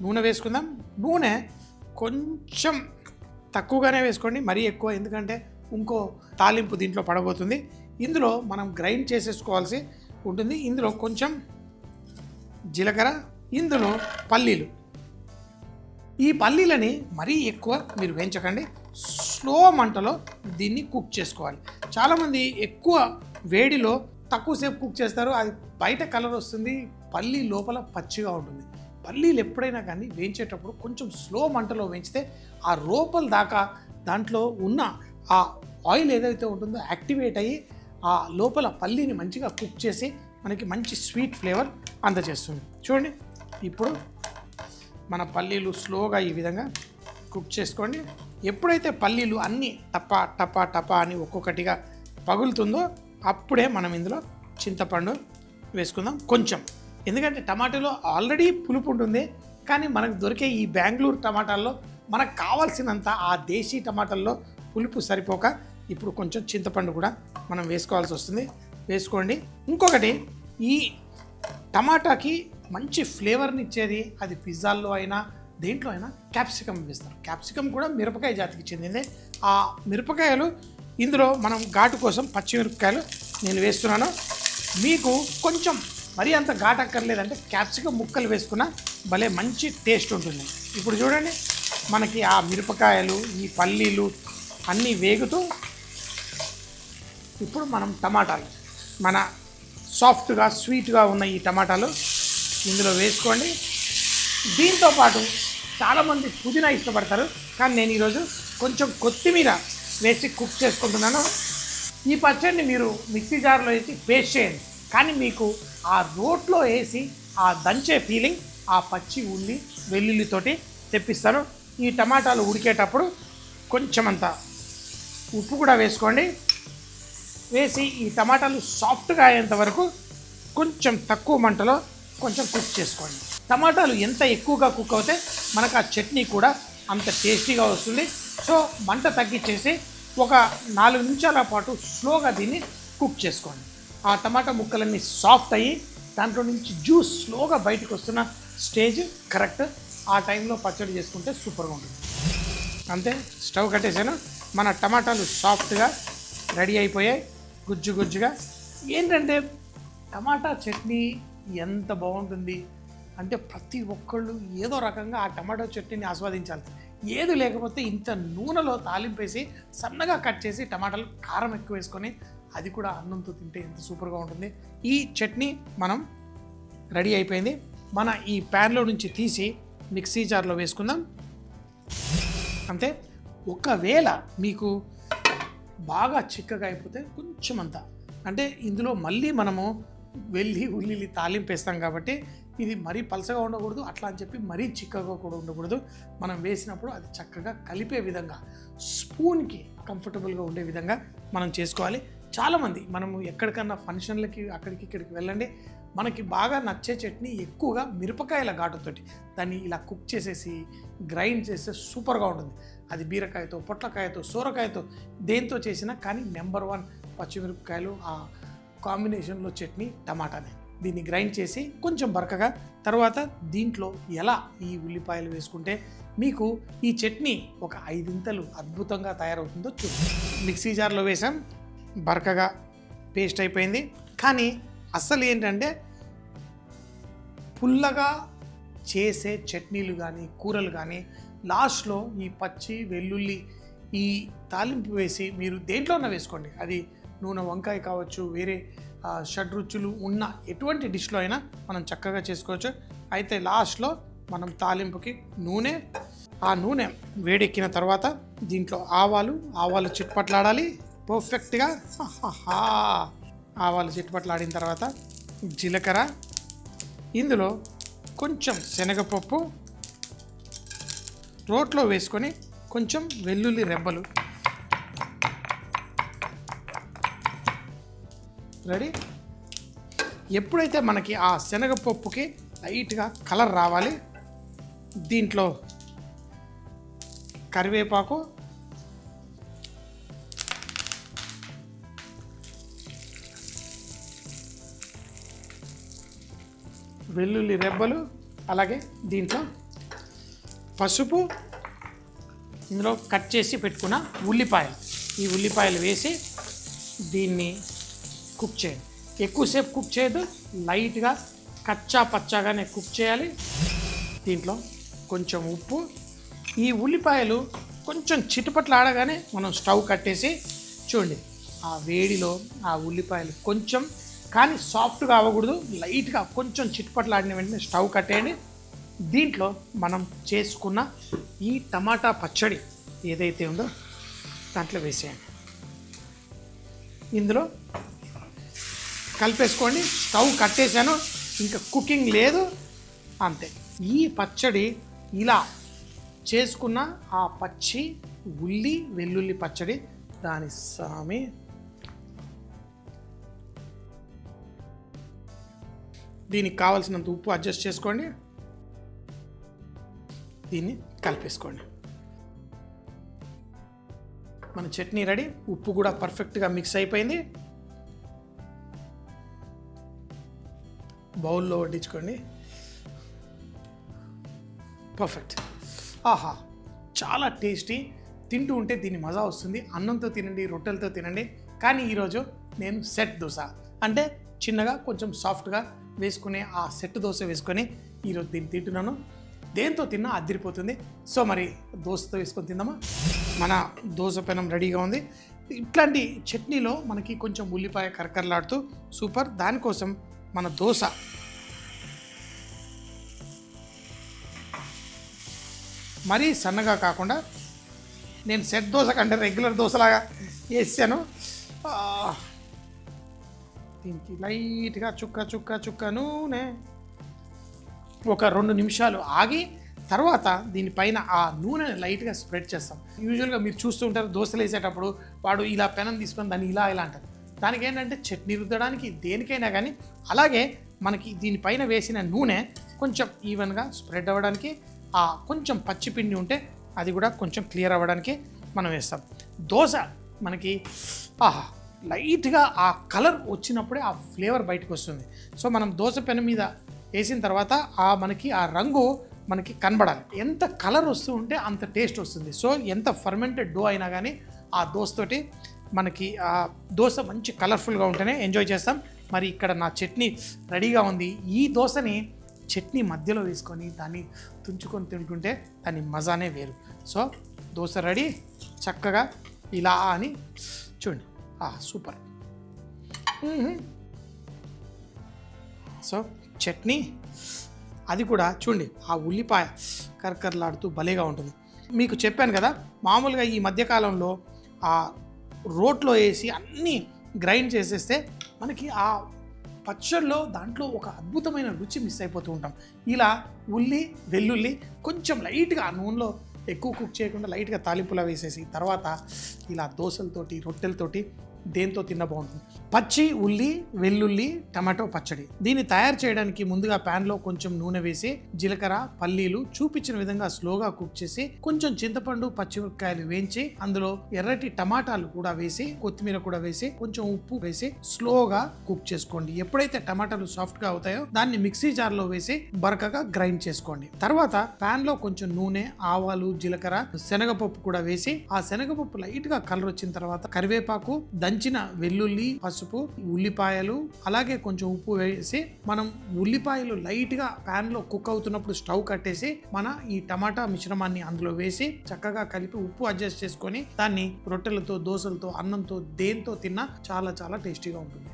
నూనె వేసుకుందాం. నూనె కొంచెం తక్కువగానే వేసుకోండి, మరీ ఎక్కువ, ఎందుకంటే ఇంకో తాలింపు దీంట్లో పడబోతుంది. ఇందులో మనం గ్రైండ్ చేసేసుకోవాల్సి ఉంటుంది. ఇందులో కొంచెం జీలకర్ర, ఇందులో పల్లీలు. ఈ పల్లీలని మరీ ఎక్కువ మీరు వేయించకండి, స్లో మంటలో దీన్ని కుక్ చేసుకోవాలి. చాలామంది ఎక్కువ వేడిలో తక్కువసేపు కుక్ చేస్తారు, అది బయట కలర్ వస్తుంది, పల్లీ లోపల పచ్చిగా ఉంటుంది. పల్లీలు ఎప్పుడైనా కానీ వేయించేటప్పుడు కొంచెం స్లో మంటలో వేయించితే ఆ లోపల దాకా దాంట్లో ఉన్న ఆ ఆయిల్ ఏదైతే ఉంటుందో యాక్టివేట్ అయ్యి ఆ లోపల పల్లీని మంచిగా కుక్ చేసి మనకి మంచి స్వీట్ ఫ్లేవర్ అందజేస్తుంది. చూడండి, ఇప్పుడు మన పల్లీలు స్లోగా ఈ విధంగా కుక్ చేసుకోండి. ఎప్పుడైతే పల్లీలు అన్నీ టపా టపా టపా అని ఒక్కొక్కటిగా పగులుతుందో అప్పుడే మనం ఇందులో చింతపండు వేసుకుందాం కొంచెం. ఎందుకంటే టమాటాలో ఆల్రెడీ పులుపు ఉంటుంది, కానీ మనకు దొరికే ఈ బెంగళూరు టమాటాల్లో మనకు కావాల్సినంత ఆ దేశీ టమాటాల్లో పులుపు సరిపోక ఇప్పుడు కొంచెం చింతపండు కూడా మనం వేసుకోవాల్సి వస్తుంది. వేసుకోండి. ఇంకొకటి, ఈ టమాటాకి మంచి ఫ్లేవర్ని ఇచ్చేది అది పిజ్జాల్లో అయినా దేంట్లో అయినా క్యాప్సికమ్ వేస్తారు. క్యాప్సికమ్ కూడా మిరపకాయ జాతికి చెందిందే. ఆ మిరపకాయలు ఇందులో మనం ఘాటు కోసం పచ్చిమిరపకాయలు నేను వేస్తున్నాను. మీకు కొంచెం మరీ అంత ఘాటు అక్కర్లేదంటే క్యాప్సికమ్ ముక్కలు వేసుకున్న భలే మంచి టేస్ట్ ఉంటుంది. ఇప్పుడు చూడండి, మనకి ఆ మిరపకాయలు ఈ పల్లీలు అన్నీ వేగుతూ ఇప్పుడు మనం టమాటాలు, మన సాఫ్ట్గా స్వీట్గా ఉన్న ఈ టమాటాలు ఇందులో వేసుకోండి. దీంతోపాటు చాలామంది పుదీనా ఇష్టపడతారు, కానీ నేను ఈరోజు కొంచెం కొత్తిమీర వేసి కుక్ చేసుకుంటున్నాను. ఈ పచ్చడిని మీరు మిక్సీ జార్లో వేసి పేస్ట్ చేయండి, కానీ మీకు ఆ రోట్లో వేసి ఆ దంచే ఫీలింగ్ ఆ పచ్చి ఉల్లి వెల్లుల్లితోటి తెప్పిస్తాను. ఈ టమాటాలు ఉడికేటప్పుడు కొంచెం అంత ఉప్పు కూడా వేసుకోండి. వేసి ఈ టమాటాలు సాఫ్ట్గా అయ్యేంత వరకు కొంచెం తక్కువ మంటలో కొంచెం కుక్ చేసుకోండి. టమాటాలు ఎంత ఎక్కువగా కుక్ అవుతే మనకు ఆ చట్నీ కూడా అంత టేస్టీగా వస్తుంది. సో మంట తగ్గించేసి ఒక 4 నిమిషాల పాటు స్లోగా దీన్ని కుక్ చేసుకోండి. ఆ టమాటా ముక్కలన్నీ సాఫ్ట్ అయ్యి దాంట్లో నుంచి జ్యూస్ స్లోగా బయటకు వస్తున్న స్టేజ్ కరెక్ట్. ఆ టైంలో పచ్చడి చేసుకుంటే సూపర్గా ఉంటుంది. అంతే, స్టవ్ కట్టేసాను. మన టమాటాలు సాఫ్ట్గా రెడీ అయిపోయాయి, గుజ్జు గుజ్జుగా. ఏంటంటే టమాటా చట్నీ ఎంత బాగుంటుంది అంటే ప్రతి ఒక్కళ్ళు ఏదో రకంగా ఆ టమాటో చట్నీని ఆస్వాదించాలి. ఏది లేకపోతే ఇంత నూనెలో తాలింపేసి సన్నగా కట్ చేసి టమాటాలు కారం ఎక్కువ వేసుకొని అది కూడా అన్నంతో తింటే ఎంత సూపర్గా ఉంటుంది. ఈ చట్నీ మనం రెడీ అయిపోయింది. మన ఈ ప్యాన్లో నుంచి తీసి మిక్సీ జార్లో వేసుకుందాం. అంతే. ఒకవేళ మీకు బాగా చిక్కగా అయిపోతే కొంచెం అంత, అంటే ఇందులో మళ్ళీ మనము ఉల్లి తాలింపు వేస్తాం కాబట్టి ఇది మరీ పలసగా ఉండకూడదు, అట్లా అని చెప్పి మరీ చిక్కగా కూడా ఉండకూడదు. మనం వేసినప్పుడు అది చక్కగా కలిపే విధంగా స్పూన్కి కంఫర్టబుల్గా ఉండే విధంగా మనం చేసుకోవాలి. చాలామంది మనము ఎక్కడికన్నా ఫంక్షన్లకి అక్కడికి ఇక్కడికి వెళ్ళండి, మనకి బాగా నచ్చే చట్నీ ఎక్కువగా మిరపకాయల ఘాటుతోటి దాన్ని ఇలా కుక్ చేసేసి గ్రైండ్ చేస్తే సూపర్గా ఉంటుంది. అది బీరకాయతో, పొట్లకాయతో, సోరకాయతో దేంతో చేసినా కానీ నెంబర్ 1 పచ్చిమిరపకాయలు ఆ కాంబినేషన్లో చట్నీ టమాటానే. దీన్ని గ్రైండ్ చేసి కొంచెం బరకగా తర్వాత దీంట్లో ఎలా ఈ ఉల్లిపాయలు వేసుకుంటే మీకు ఈ చట్నీ ఒక 5 అద్భుతంగా తయారవుతుందో చూడండి. మిక్సీ జార్లో వేసాం, బరకగా పేస్ట్ అయిపోయింది. కానీ అసలు ఏంటంటే పుల్లగా చేసే చట్నీలు కానీ కూరలు కానీ లాస్ట్లో ఈ పచ్చి వెల్లుల్లి ఈ తాలింపు వేసి మీరు దేంట్లోనే వేసుకోండి, అది నూనె వంకాయ కావచ్చు, వేరే షడ్రుచులు ఉన్న ఎటువంటి డిష్లో అయినా మనం చక్కగా చేసుకోవచ్చు. అయితే లాస్ట్లో మనం తాలింపుకి నూనె, ఆ నూనె వేడెక్కిన తర్వాత దీంట్లో ఆవాలు చిట్పట్లాడాలి పర్ఫెక్ట్గా. ఆవాలు చిట్పట్లాడిన తర్వాత జీలకర్ర, ఇందులో కొంచెం శనగపప్పు రోట్లో వేసుకొని కొంచెం వెల్లుల్లి రెబ్బలు రెడీ. ఎప్పుడైతే మనకి ఆ శనగపప్పుకి లైట్గా కలర్ రావాలి, దీంట్లో కరివేపాకు, వెల్లుల్లి రెబ్బలు, అలాగే దీంట్లో పసుపు, ఇందులో కట్ చేసి పెట్టుకున్న ఉల్లిపాయలు, ఈ ఉల్లిపాయలు వేసి దీన్ని కుక్ చేయండి. ఎక్కువసేపు కుక్ చేయదు, లైట్గా కచ్చా పచ్చాగానే కుక్ చేయాలి. దీంట్లో కొంచెం ఉప్పు, ఈ ఉల్లిపాయలు కొంచెం చిటపట్లు ఆడగానే మనం స్టవ్ కట్టేసి చూడండి ఆ వేడిలో ఆ ఉల్లిపాయలు కొంచెం కానీ సాఫ్ట్గా అవ్వకూడదు, లైట్గా కొంచెం చిటపట్లు ఆడిన వెంటనే స్టవ్ కట్టేయండి. దీంట్లో మనం చేసుకున్న ఈ టమాటా పచ్చడి ఏదైతే ఉందో దాంట్లో వేసేయండి. ఇందులో కలిపేసుకోండి. స్టవ్ కట్టేశాను, ఇంకా కుకింగ్ లేదు, అంతే. ఈ పచ్చడి ఇలా చేసుకున్న ఆ పచ్చి ఉల్లి వెల్లుల్లి పచ్చడి దాని సామి దీనికి కావాల్సినంత ఉప్పు అడ్జస్ట్ చేసుకోండి. దీన్ని కలిపేసుకోండి. మన చట్నీ రెడీ. ఉప్పు కూడా పర్ఫెక్ట్గా మిక్స్ అయిపోయింది. బౌల్లో వడ్డించుకోండి. పర్ఫెక్ట్. ఆహా, చాలా టేస్టీ. తింటూ ఉంటే దీని మజా వస్తుంది. అన్నంతో తినండి, రొట్టెలతో తినండి. కానీ ఈరోజు నేను సెట్ దోశ అంటే చిన్నగా కొంచెం సాఫ్ట్గా వేసుకునే ఆ సెట్ దోశ వేసుకొని ఈరోజు దీన్ని తింటున్నాను. దేంతో తిన్నా అదిరిపోతుంది. సో మరి దోశతో వేసుకొని తిందామా? మన దోశ పెనం రెడీగా ఉంది. ఇట్లాంటి చట్నీలో మనకి కొంచెం ఉల్లిపాయ కరకరలాడుతూ సూపర్. దానికోసం మన దోశ మరీ సన్నగా కాకుండా నేను సెట్ దోశ కంటే రెగ్యులర్ దోశలాగా వేసాను. దీనికి లైట్గా చుక్క నూనె ఒక 2 నిమిషాలు ఆగి తర్వాత దీనిపైన ఆ నూనెని లైట్గా స్ప్రెడ్ చేస్తాం. యూజువల్గా మీరు చూస్తూ ఉంటారు దోశలు వేసేటప్పుడు వాడు ఇలా పెనం తీసుకొని దాన్ని ఇలా అంటారు. దానికి ఏంటంటే చట్నీ రుద్దడానికి దేనికైనా కానీ అలాగే మనకి దీనిపైన వేసిన నూనె కొంచెం ఈవెన్గా స్ప్రెడ్ అవ్వడానికి, ఆ కొంచెం పచ్చిపిండి ఉంటే అది కూడా కొంచెం క్లియర్ అవ్వడానికి మనం వేస్తాం. దోశ మనకి లైట్గా ఆ కలర్ వచ్చినప్పుడే ఆ ఫ్లేవర్ బయటకు వస్తుంది. సో మనం దోశ పెనం మీద వేసిన తర్వాత మనకి ఆ రంగు మనకి కనబడాలి. ఎంత కలర్ వస్తూ ఉంటే అంత టేస్ట్ వస్తుంది. సో ఎంత ఫర్మెంటెడ్ డో అయినా కానీ ఆ దోశతోటి మనకి ఆ దోశ మంచి కలర్ఫుల్గా ఉంటేనే ఎంజాయ్ చేస్తాం. మరి ఇక్కడ నా చట్నీ రెడీగా ఉంది. ఈ దోశని చట్నీ మధ్యలో వేసుకొని దాన్ని తుంచుకొని తింటుంటే దాని మజానే వేరు. So dosa ready. చక్కగా ఇలా అని చూడండి. సూపర్. సో చట్నీ అది కూడా చూడండి ఆ ఉల్లిపాయ కరకరలాడుతూ భలేగా ఉంటుంది. మీకు చెప్పాను కదా, మామూలుగా ఈ మధ్యకాలంలో ఆ రోట్లో వేసి అన్నీ గ్రైండ్ చేసేస్తే మనకి ఆ పచ్చడిలో దాంట్లో ఒక అద్భుతమైన రుచి మిస్ అయిపోతూ ఉంటాం. ఇలా ఉల్లి వెల్లుల్లి కొంచెం లైట్గా నూనెలో ఎక్కువ కుక్ చేయకుండా లైట్గా తాలింపులా వేసేసి తర్వాత ఇలా దోశలతోటి రొట్టెలతోటి దేంతో తిన్న బాగుంటుంది. పచ్చి ఉల్లి వెల్లుల్లి టమాటో పచ్చడి. దీన్ని తయారు చేయడానికి ముందుగా ప్యాన్లో కొంచెం నూనె వేసి జీలకర్ర పల్లీలు చూపించిన విధంగా స్లోగా కుక్ చేసి కొంచెం చింతపండు పచ్చిమిరపకాయలు వేయించి అందులో ఎర్రటి టమాటాలు కూడా వేసి కొత్తిమీర కూడా వేసి కొంచెం ఉప్పు వేసి స్లోగా కుక్ చేసుకోండి. ఎప్పుడైతే టమాటాలు సాఫ్ట్గా అవుతాయో దాన్ని మిక్సీ జార్లో వేసి బరకగా గ్రైండ్ చేసుకోండి. తర్వాత ప్యాన్ లో కొంచెం నూనె ఆవాలు జీలకర్ర శనగపప్పు కూడా వేసి ఆ శనగపప్పు లైట్ గా కలర్ వచ్చిన తర్వాత కరివేపాకు దంచిన వెల్లుల్లి పసుపు ఉల్లిపాయలు అలాగే కొంచెం ఉప్పు వేసి మనం ఉల్లిపాయలు లైట్ గా ప్యాన్ లో కుక్ అవుతున్నప్పుడు స్టవ్ కట్టేసి మన ఈ టమాటా మిశ్రమాన్ని అందులో వేసి చక్కగా కలిపి ఉప్పు అడ్జస్ట్ చేసుకొని దాన్ని రొట్టెలతో దోశలతో అన్నంతో దేంతో తిన్నా చాలా చాలా టేస్టీగా ఉంటుంది.